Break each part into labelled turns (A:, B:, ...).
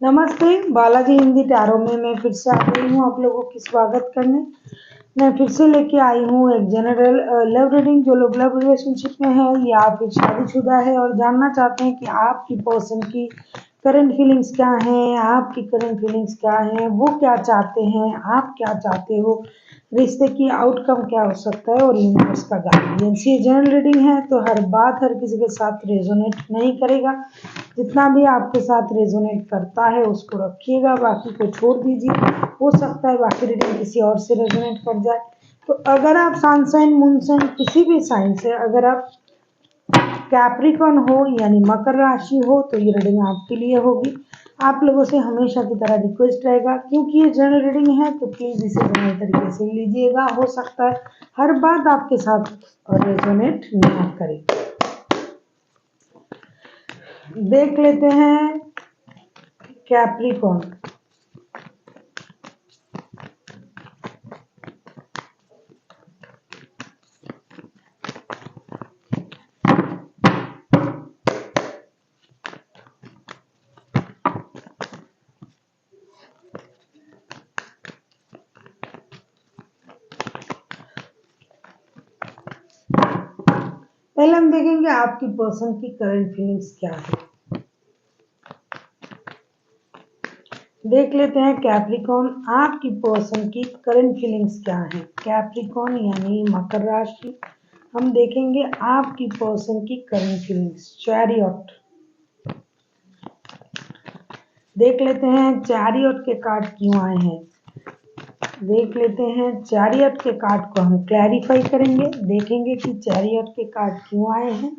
A: नमस्ते, बालाजी हिंदी टैरो में मैं फिर से आ गई हूँ आप लोगों की स्वागत करने। मैं फिर से लेके आई हूँ एक जनरल लव रीडिंग। जो लोग लव रिलेशनशिप में है या फिर शादीशुदा है और जानना चाहते हैं कि आपकी पर्सन की करंट फीलिंग्स क्या हैं, आपकी करंट फीलिंग्स क्या हैं, वो क्या चाहते हैं, आप क्या चाहते हो, रिश्ते की आउटकम क्या हो सकता है और यूनिवर्स का गाइडेंस। ये जनरल रीडिंग है तो हर बात हर किसी के साथ रेजोनेट नहीं करेगा। जितना भी आपके साथ रेजोनेट करता है उसको रखिएगा, बाकी को छोड़ दीजिए। हो सकता है बाकी रीडिंग किसी और से रेजोनेट कर जाए। तो अगर आप सन साइन मून साइन किसी भी साइन से, अगर आप कैप्रिकॉन हो यानी मकर राशि हो तो ये रीडिंग आपके लिए होगी। आप लोगों से हमेशा की तरह रिक्वेस्ट रहेगा, क्योंकि ये जनरल रीडिंग है तो प्लीज इसे जनरल तरीके से लीजिएगा। हो सकता है हर बात आपके साथ रेजोनेट ना करे। देख लेते हैं कैप्रिकॉन। पहले हम देखेंगे आपकी पर्सन की करंट फीलिंग्स क्या है। देख लेते हैं कैप्रिकॉन, आपकी पर्सन की करंट फीलिंग्स क्या है। कैप्रिकॉन यानी मकर राशि, हम देखेंगे आपकी पर्सन की करंट फीलिंग्स। चैरियट, देख लेते हैं चैरियट के कार्ड क्यों आए हैं। देख लेते हैं चैरियट के कार्ड को हम क्लैरिफाई करेंगे, देखेंगे कि चैरियट के कार्ड क्यों आए हैं।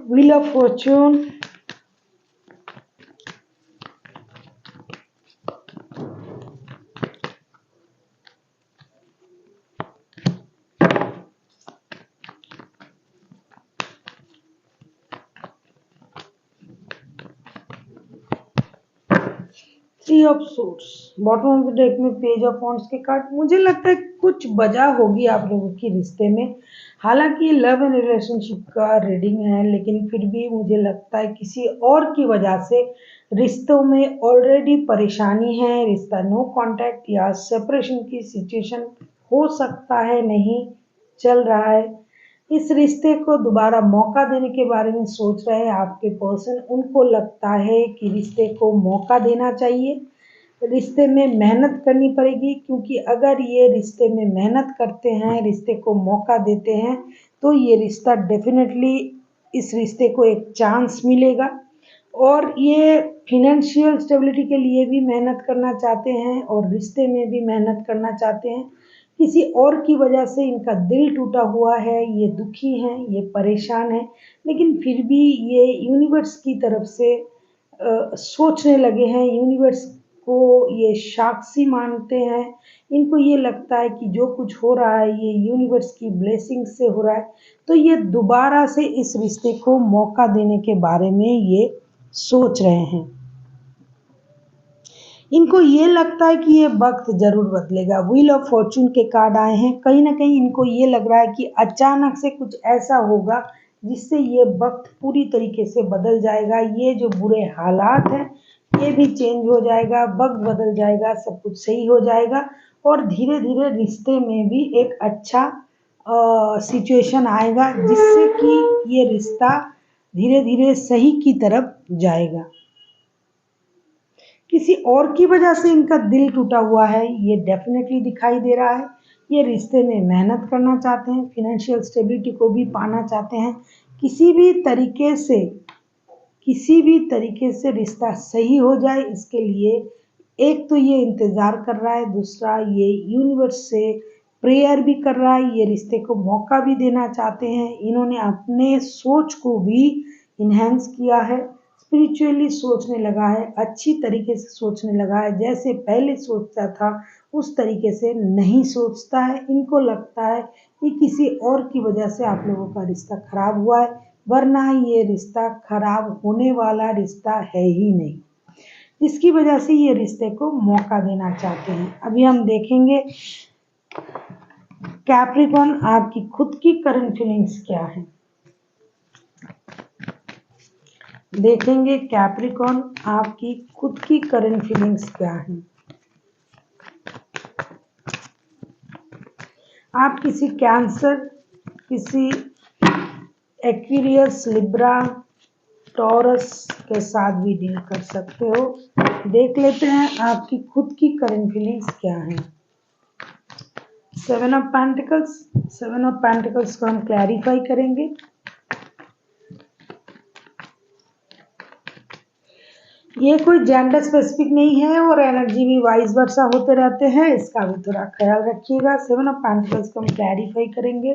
A: Wheel of Fortune, three of suits, bottom of the deck में पेज ऑफ वॉन्ड्स के कार्ड। मुझे लगता है कुछ वजह होगी आप लोगों की रिश्ते में। हालांकि ये लव एंड रिलेशनशिप का रीडिंग है, लेकिन फिर भी मुझे लगता है किसी और की वजह से रिश्तों में ऑलरेडी परेशानी है। रिश्ता नो कांटेक्ट या सेपरेशन की सिचुएशन हो सकता है, नहीं चल रहा है। इस रिश्ते को दोबारा मौका देने के बारे में सोच रहे हैं आपके पर्सन। उनको लगता है कि रिश्ते को मौका देना चाहिए, रिश्ते में मेहनत करनी पड़ेगी, क्योंकि अगर ये रिश्ते में मेहनत करते हैं, रिश्ते को मौका देते हैं, तो ये रिश्ता डेफिनेटली, इस रिश्ते को एक चांस मिलेगा। और ये फिनेंशियल स्टेबिलिटी के लिए भी मेहनत करना चाहते हैं और रिश्ते में भी मेहनत करना चाहते हैं। किसी और की वजह से इनका दिल टूटा हुआ है, ये दुखी हैं, ये परेशान हैं, लेकिन फिर भी ये यूनिवर्स की तरफ से सोचने लगे हैं। यूनिवर्स को ये साक्षी मानते हैं। इनको ये लगता है कि जो कुछ हो रहा है ये यूनिवर्स की ब्लेसिंग से हो रहा है। तो ये दोबारा से इस रिश्ते को मौका देने के बारे में ये सोच रहे हैं। इनको ये लगता है कि ये वक्त जरूर बदलेगा। व्हील ऑफ फॉर्चून के कार्ड आए हैं। कहीं ना कहीं इनको ये लग रहा है कि अचानक से कुछ ऐसा होगा जिससे ये वक्त पूरी तरीके से बदल जाएगा। ये जो बुरे हालात हैं ये भी चेंज हो जाएगा, वक्त बदल जाएगा, सब कुछ सही हो जाएगा और धीरे धीरे रिश्ते में भी एक अच्छा सिचुएशन आएगा, जिससे कि ये रिश्ता धीरे धीरे सही की तरफ जाएगा। किसी और की वजह से इनका दिल टूटा हुआ है, ये डेफिनेटली दिखाई दे रहा है। ये रिश्ते में मेहनत करना चाहते हैं, फिनेंशियल स्टेबिलिटी को भी पाना चाहते हैं। किसी भी तरीके से किसी भी तरीके से रिश्ता सही हो जाए, इसके लिए एक तो ये इंतज़ार कर रहा है, दूसरा ये यूनिवर्स से प्रेयर भी कर रहा है। ये रिश्ते को मौका भी देना चाहते हैं। इन्होंने अपने सोच को भी इन्हेंस किया है, स्पिरिचुअली सोचने लगा है, अच्छी तरीके से सोचने लगा है। जैसे पहले सोचता था उस तरीके से नहीं सोचता है। इनको लगता है कि किसी और की वजह से आप लोगों का रिश्ता खराब हुआ है, वरना ये रिश्ता खराब होने वाला रिश्ता है ही नहीं। जिसकी वजह से ये रिश्ते को मौका देना चाहते हैं। अभी हम देखेंगे कैप्रिकॉर्न आपकी खुद की करंट फीलिंग्स क्या है। देखेंगे कैप्रिकॉर्न आपकी खुद की करंट फीलिंग्स क्या है। आप किसी कैंसर, किसी एक्वेरियस, लिब्रा, टॉरस के साथ भी डील कर सकते हो। देख लेते हैं आपकी खुद की करंट फीलिंग्स क्या है। सेवन ऑफ पेंटिकल्स को हम क्लैरिफाई करेंगे। ये कोई जेंडर स्पेसिफिक नहीं है और एनर्जी भी वाइस वर्सा होते रहते हैं, इसका भी थोड़ा ख्याल रखिएगा। सेवन ऑफ पेंटिकल्स को हम क्लैरिफाई करेंगे।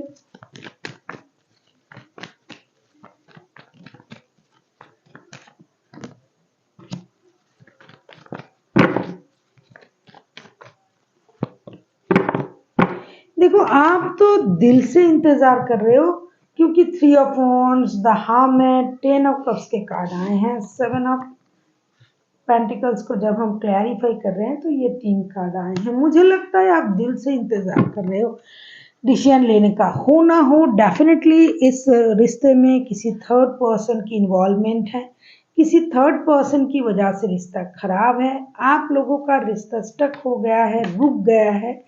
A: देखो आप तो दिल से इंतजार कर रहे हो, क्योंकि three of wands, the hermit, ten of cups के कार्ड आए हैं। सेवन ऑफ पेंटिकल्स को जब हम क्लैरिफाई कर रहे हैं तो ये 3 कार्ड आए हैं। मुझे लगता है आप दिल से इंतजार कर रहे हो डिसीजन लेने का। हो ना हो, डेफिनेटली इस रिश्ते में किसी थर्ड पर्सन की इन्वॉल्वमेंट है, किसी थर्ड पर्सन की वजह से रिश्ता खराब है। आप लोगों का रिश्ता स्टक हो गया है, रुक गया है,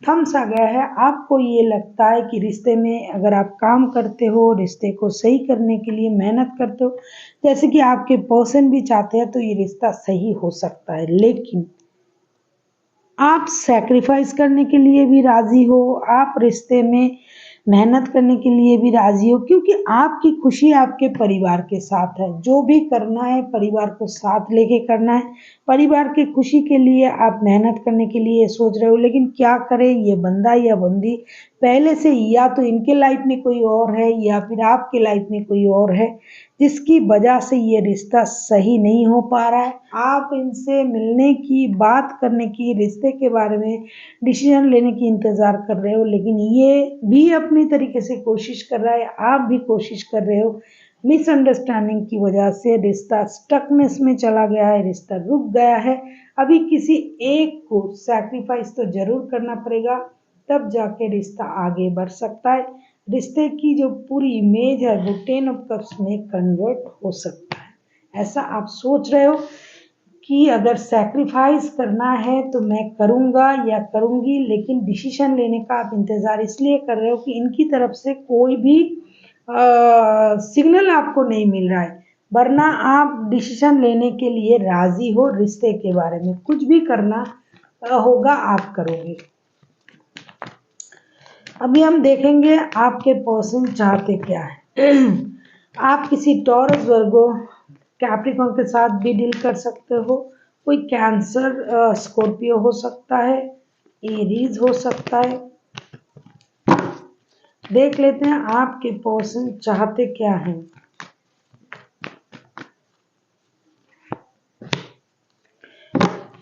A: थम सा गया है। आपको ये लगता है कि रिश्ते में अगर आप काम करते हो, रिश्ते को सही करने के लिए मेहनत करते हो, जैसे कि आपके पर्सन भी चाहते हैं, तो ये रिश्ता सही हो सकता है। लेकिन आप सैक्रिफाइस करने के लिए भी राजी हो, आप रिश्ते में मेहनत करने के लिए भी राजी हो, क्योंकि आपकी खुशी आपके परिवार के साथ है। जो भी करना है परिवार को साथ लेके करना है। परिवार की खुशी के लिए आप मेहनत करने के लिए सोच रहे हो, लेकिन क्या करें, ये बंदा या बंदी पहले से या तो इनके लाइफ में कोई और है या फिर आपके लाइफ में कोई और है, जिसकी वजह से ये रिश्ता सही नहीं हो पा रहा है। आप इनसे मिलने की, बात करने की, रिश्ते के बारे में डिसीजन लेने की इंतज़ार कर रहे हो, लेकिन ये भी अपनी तरीके से कोशिश कर रहा है, आप भी कोशिश कर रहे हो। मिसअंडरस्टैंडिंग की वजह से रिश्ता स्टकनेस में चला गया है, रिश्ता रुक गया है। अभी किसी एक को सैक्रिफाइस तो ज़रूर करना पड़ेगा, तब जाके रिश्ता आगे बढ़ सकता है। रिश्ते की जो पूरी इमेज है वो 10 ऑफ कप्स में कन्वर्ट हो सकता है। ऐसा आप सोच रहे हो कि अगर सैक्रिफाइस करना है तो मैं करूँगा या करूँगी, लेकिन डिसीजन लेने का आप इंतज़ार इसलिए कर रहे हो कि इनकी तरफ से कोई भी सिग्नल आपको नहीं मिल रहा है, वरना आप डिसीजन लेने के लिए राज़ी हो। रिश्ते के बारे में कुछ भी करना होगा, आप करोगे। अभी हम देखेंगे आपके पर्सन चाहते क्या है। आप किसी टॉरस, वर्गो, कैप्रिकॉर्न के साथ भी डील कर सकते हो। कोई कैंसर, स्कॉर्पियो हो सकता है, एरीज हो सकता है। देख लेते हैं आपके पर्सन चाहते क्या हैं।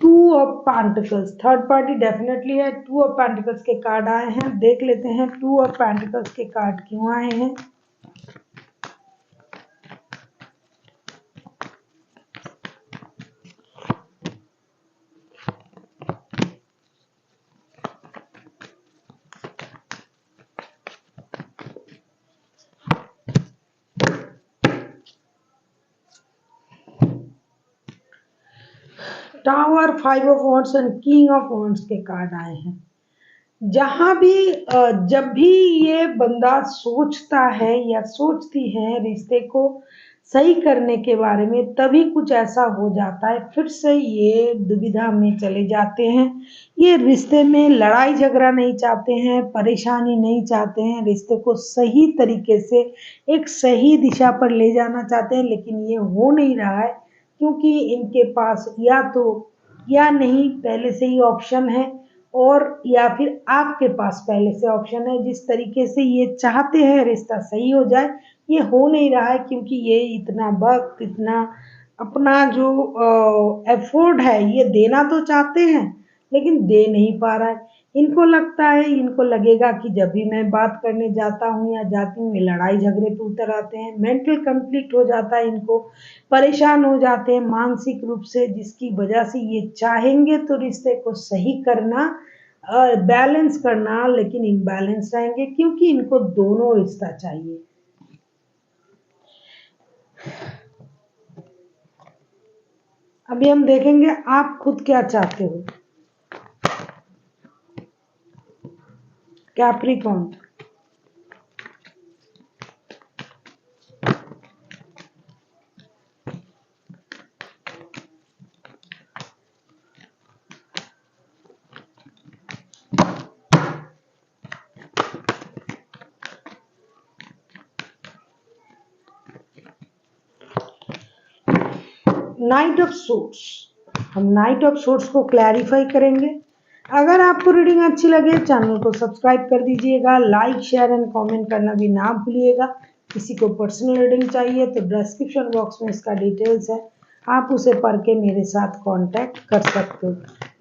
A: Two of pentacles, third party definitely है। टू ऑफ पेंटिकल्स के कार्ड आए हैं। देख लेते हैं टू ऑफ पेंटिकल्स के कार्ड क्यों आए हैं। Tower, 5 of wands and king of wands के कार्ड आए हैं। जहां भी जब भी ये बंदा सोचता है या सोचती है रिश्ते को सही करने के बारे में, तभी कुछ ऐसा हो जाता है, फिर से ये दुविधा में चले जाते हैं। ये रिश्ते में लड़ाई झगड़ा नहीं चाहते हैं, परेशानी नहीं चाहते हैं, रिश्ते को सही तरीके से एक सही दिशा पर ले जाना चाहते हैं, लेकिन ये हो नहीं रहा है, क्योंकि इनके पास या तो या नहीं पहले से ही ऑप्शन है, और या फिर आपके पास पहले से ऑप्शन है। जिस तरीके से ये चाहते हैं रिश्ता सही हो जाए, ये हो नहीं रहा है, क्योंकि ये इतना वक्त, इतना अपना जो एफर्ट है ये देना तो चाहते हैं, लेकिन दे नहीं पा रहा है। इनको लगता है, इनको लगेगा कि जब भी मैं बात करने जाता हूँ या जाती हूँ, ये लड़ाई झगड़े पे उतर आते हैं, मेंटल कॉन्फ्लिक्ट हो जाता है इनको, परेशान हो जाते हैं मानसिक रूप से, जिसकी वजह से ये चाहेंगे तो रिश्ते को सही करना, बैलेंस करना, लेकिन इम्बैलेंस रहेंगे क्योंकि इनको दोनों रिश्ता चाहिए। अभी हम देखेंगे आप खुद क्या चाहते हो। कैप्रिकॉर्न, नाइट ऑफ सोर्ट्स, हम नाइट ऑफ सोर्ट्स को क्लैरिफाई करेंगे। अगर आपको रीडिंग अच्छी लगे चैनल को सब्सक्राइब कर दीजिएगा, लाइक शेयर एंड कमेंट करना भी ना भूलिएगा। किसी को पर्सनल रीडिंग चाहिए तो डिस्क्रिप्शन बॉक्स में इसका डिटेल्स है, आप उसे पढ़ के मेरे साथ कांटेक्ट कर सकते हो।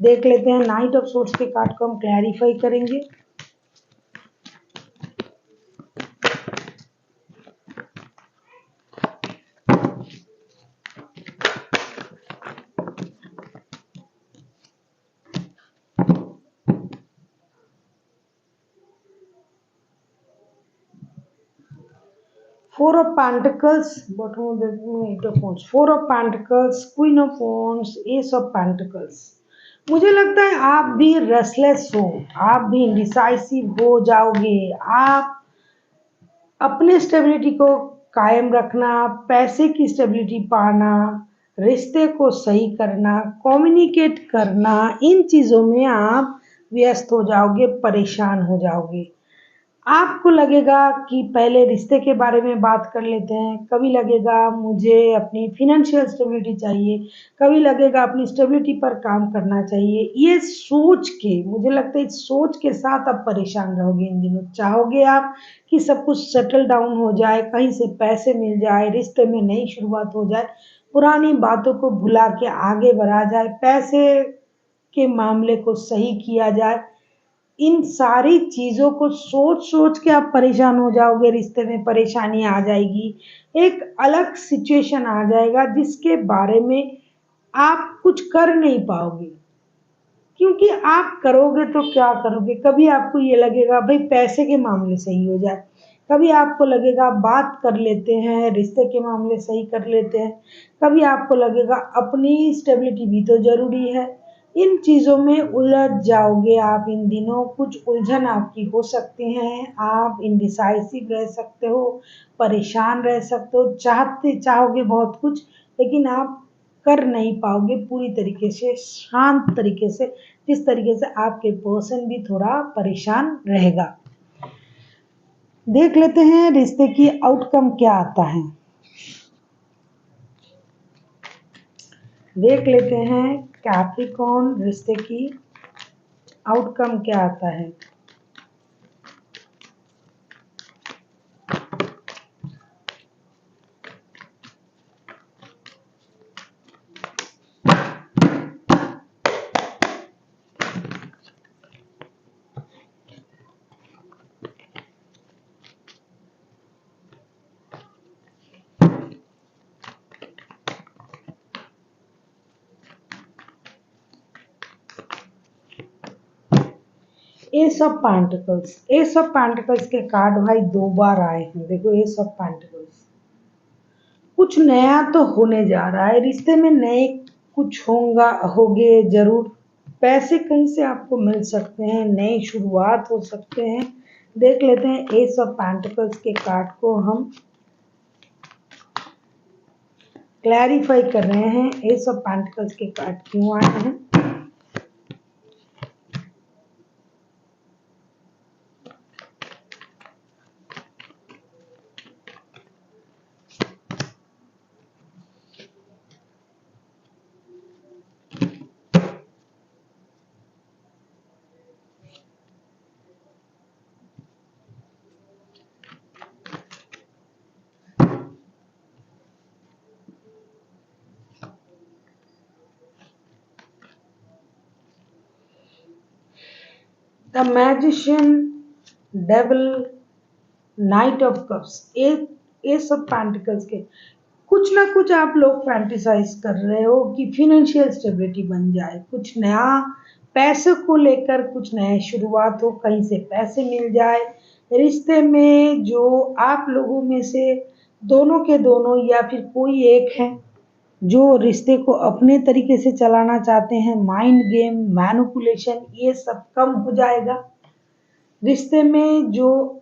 A: देख लेते हैं नाइट ऑफ सोर्ट्स के कार्ड को हम क्लैरिफाई करेंगे। Four of Pentacles, bottom of the Eight of Wands, Four of Pentacles, Queen of Wands, Ace of Pentacles। मुझे लगता है आप भी रेस्टलेस हो, आप भी इंडिसाइसिव हो जाओगे। आप अपने स्टेबिलिटी को कायम रखना, पैसे की स्टेबिलिटी पाना, रिश्ते को सही करना, कम्युनिकेट करना, इन चीज़ों में आप व्यस्त हो जाओगे, परेशान हो जाओगे। आपको लगेगा कि पहले रिश्ते के बारे में बात कर लेते हैं, कभी लगेगा मुझे अपनी फिनेंशियल स्टेबिलिटी चाहिए, कभी लगेगा अपनी स्टेबिलिटी पर काम करना चाहिए। ये सोच के, मुझे लगता है इस सोच के साथ आप परेशान रहोगे इन दिनों। चाहोगे आप कि सब कुछ सेटल डाउन हो जाए, कहीं से पैसे मिल जाए, रिश्ते में नई शुरुआत हो जाए, पुरानी बातों को भुला के आगे बढ़ा जाए, पैसे के मामले को सही किया जाए। इन सारी चीज़ों को सोच-सोच के आप परेशान हो जाओगे, रिश्ते में परेशानी आ जाएगी, एक अलग सिचुएशन आ जाएगा जिसके बारे में आप कुछ कर नहीं पाओगे। क्योंकि आप करोगे तो क्या करोगे? कभी आपको ये लगेगा भई पैसे के मामले सही हो जाए, कभी आपको लगेगा बात कर लेते हैं, रिश्ते के मामले सही कर लेते हैं, कभी आपको लगेगा अपनी स्टेबिलिटी भी तो ज़रूरी है। इन चीज़ों में उलझ जाओगे आप इन दिनों, कुछ उलझन आपकी हो सकती हैं, आप इंडिसाइसिव रह सकते हो, परेशान रह सकते हो, चाहोगे बहुत कुछ, लेकिन आप कर नहीं पाओगे पूरी तरीके से, शांत तरीके से, जिस तरीके से आपके पर्सन भी थोड़ा परेशान रहेगा। देख लेते हैं रिश्ते की आउटकम क्या आता है। देख लेते हैं कैप्रिकॉर्न रिश्ते की आउटकम क्या आता है। S of pentacles, S of pentacles के कार्ड भाई दो बार आए हैं। देखो एस ऑफ पेंटिकल्स, कुछ नया तो होने जा रहा है रिश्ते में, नए कुछ होगे जरूर। पैसे कहीं से आपको मिल सकते हैं, नई शुरुआत हो सकते हैं। देख लेते हैं एस ऑफ पेंटिकल्स के कार्ड को हम क्लैरिफाई कर रहे हैं, एस ऑफ पेंटिकल्स के कार्ड क्यों आए हैं। The magician, devil, night of cups, ये सब पेंटिकल्स के कुछ ना कुछ आप लोग फैंटिसाइज कर रहे हो कि फिनेंशियल स्टेबिलिटी बन जाए, कुछ नया पैसे को लेकर कुछ नया शुरुआत हो, कहीं से पैसे मिल जाए रिश्ते में। जो आप लोगों में से दोनों के दोनों या फिर कोई एक है जो रिश्ते को अपने तरीके से चलाना चाहते हैं, माइंड गेम, मैनिपुलेशन, ये सब कम हो जाएगा रिश्ते में। जो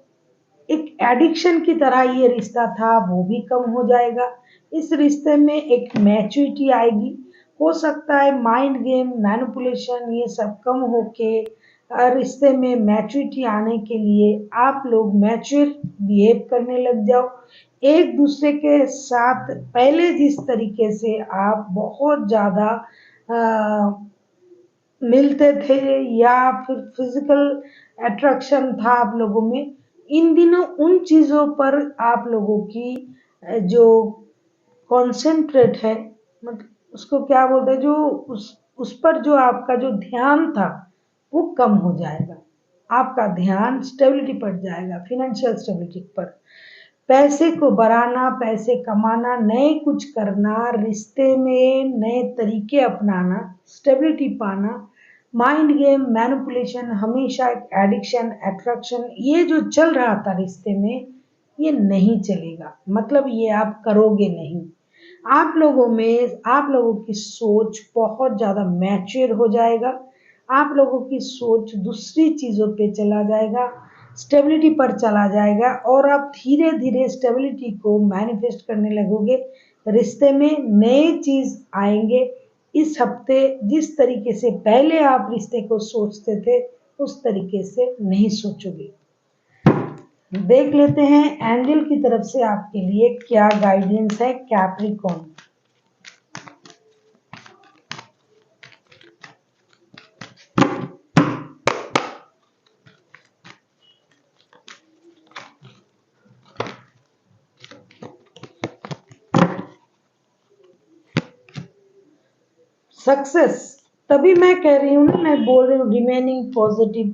A: एक एडिक्शन की तरह ये रिश्ता था वो भी कम हो जाएगा। इस रिश्ते में एक मैच्योरिटी आएगी। हो सकता है माइंड गेम, मैनिपुलेशन ये सब कम होके रिश्ते में मैच्योरिटी आने के लिए आप लोग मैच्योर बिहेव करने लग जाओ। एक दूसरे के साथ पहले जिस तरीके से आप बहुत ज़्यादा मिलते थे या फिर फिजिकल अट्रैक्शन था आप लोगों में, इन दिनों उन चीज़ों पर आप लोगों की जो कॉन्सेंट्रेट है, मतलब उसको क्या बोलते हैं, जो उस पर जो आपका जो ध्यान था वो कम हो जाएगा। आपका ध्यान स्टेबिलिटी पर जाएगा, फिनेंशियल स्टेबिलिटी पर, पैसे को बढ़ाना, पैसे कमाना, नए कुछ करना, रिश्ते में नए तरीके अपनाना, स्टेबिलिटी पाना। माइंड गेम, मैनिपुलेशन, हमेशा एक एडिक्शन, अट्रैक्शन, ये जो चल रहा था रिश्ते में ये नहीं चलेगा, मतलब ये आप करोगे नहीं। आप लोगों की सोच बहुत ज़्यादा मैच्योर हो जाएगा। आप लोगों की सोच दूसरी चीज़ों पे चला जाएगा, स्टेबिलिटी पर चला जाएगा और आप धीरे धीरे स्टेबिलिटी को मैनिफेस्ट करने लगोगे। रिश्ते में नए चीज़ आएंगे। इस हफ्ते जिस तरीके से पहले आप रिश्ते को सोचते थे उस तरीके से नहीं सोचोगे। देख लेते हैं एंजल की तरफ से आपके लिए क्या गाइडेंस है कैप्रिकॉर्न। सक्सेस, तभी मैं कह रही हूँ ना, मैं बोल रही हूँ रिमेनिंग पॉजिटिव।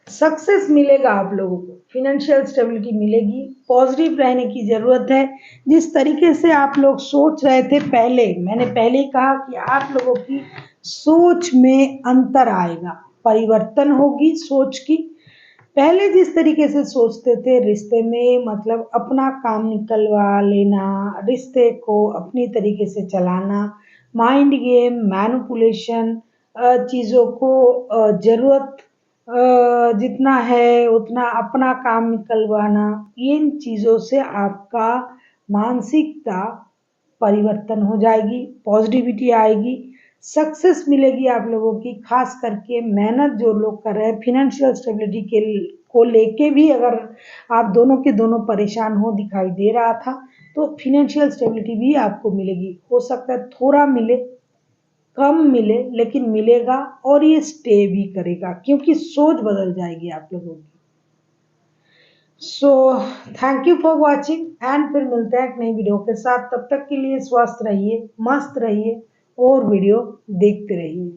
A: सक्सेस मिलेगा आप लोगों को, फिनेंशियल स्टेबिलिटी मिलेगी, पॉजिटिव रहने की ज़रूरत है। जिस तरीके से आप लोग सोच रहे थे पहले, मैंने पहले ही कहा कि आप लोगों की सोच में अंतर आएगा, परिवर्तन होगी सोच की। पहले जिस तरीके से सोचते थे रिश्ते में, मतलब अपना काम निकलवा लेना, रिश्ते को अपनी तरीके से चलाना, माइंड गेम, मैनिपुलेशन, चीज़ों को ज़रूरत जितना है उतना अपना काम निकलवाना, इन चीज़ों से आपका मानसिकता परिवर्तन हो जाएगी, पॉजिटिविटी आएगी, सक्सेस मिलेगी आप लोगों की। खास करके मेहनत जो लोग कर रहे हैं फिनेंशियल स्टेबिलिटी के को लेके भी, अगर आप दोनों के दोनों परेशान हो दिखाई दे रहा था तो फिनेंशियल स्टेबिलिटी भी आपको मिलेगी। हो सकता है थोड़ा मिले, कम मिले, लेकिन मिलेगा और ये स्टे भी करेगा क्योंकि सोच बदल जाएगी आप लोगों की। So thank you for watching and फिर मिलते हैं एक नई वीडियो के साथ। तब तक के लिए स्वस्थ रहिए, मस्त रहिए और वीडियो देखते रहिए।